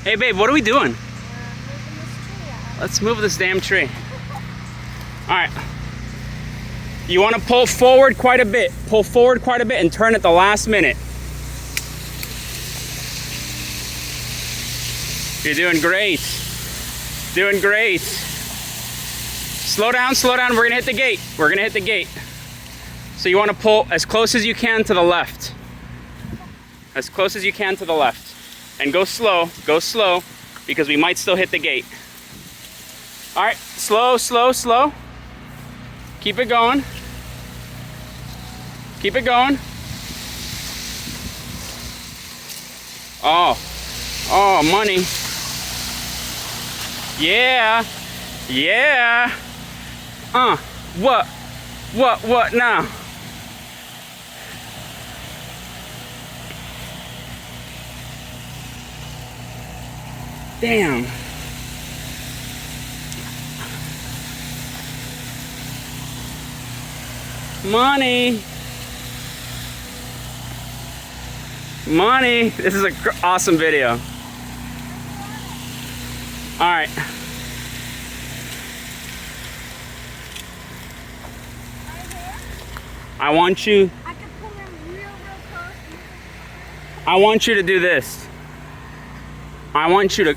Hey babe, what are we doing? Moving this tree out. Let's move this damn tree. All right. You want to pull forward quite a bit. Pull forward quite a bit and turn at the last minute. You're doing great. Doing great. Slow down, slow down. We're gonna hit the gate. We're gonna hit the gate. So you want to pull as close as you can to the left. As close as you can to the left. And go slow, because we might still hit the gate. All right, slow, slow, slow. Keep it going. Keep it going. Oh, money. Yeah, yeah. What now? Damn. Money. Money. This is an awesome video. All right. I want you. I can pull in real close. I want you to do this. I want you to.